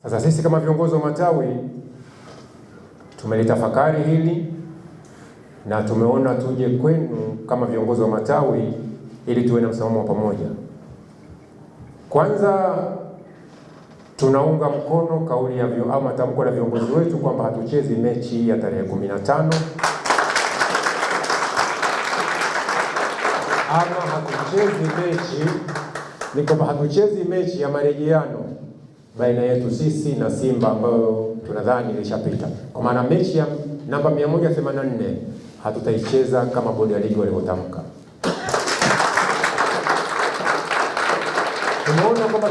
Sasa sisi kama viongozi wa matawi tumelitafakari hili na tumeona tuje kwenu kama viongozi wa matawi ili tuwe na msimamo wa pamoja. Kwanza tunaunga mkono kauli ya tamko la viongozi wetu kwamba hatuchezi mechi ya tarehe 15 ama hatuchezi mechi ya marejeano baina yetu sisi na Simba ambayo tunadhani ilishapita. Kwa maana mechi ya namba 184 hatutaicheza kama bodi ya ligi walivyotamka. Tumeona kwamba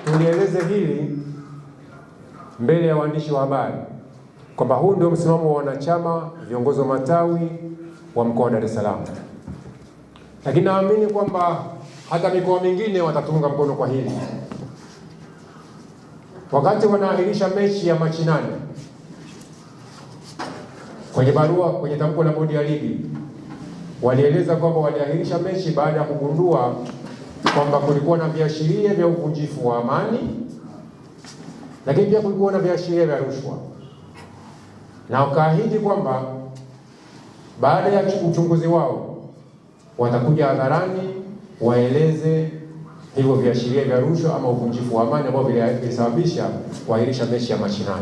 tulieleze hili mbele ya waandishi wa habari kwamba huu ndio msimamo wa wanachama viongozi wa matawi wa mkoa wa Dar es Salaam, lakini naamini kwamba hata mikoa mingine watatunga mkono kwa hili. Wakati wanaahirisha mechi ya Machi 8 kwenye barua, kwenye tamko la bodi ya ligi walieleza kwamba waliahirisha mechi baada ya kugundua kwamba kulikuwa na viashiria vya uvunjifu wa amani, lakini pia kulikuwa na viashiria vya rushwa, na wakaahidi kwamba baada ya uchunguzi wao watakuja hadharani waeleze hivyo viashiria vya rushwa ama uvunjifu wa amani ambao vilisababisha kuahirisha mechi ya Machi 8.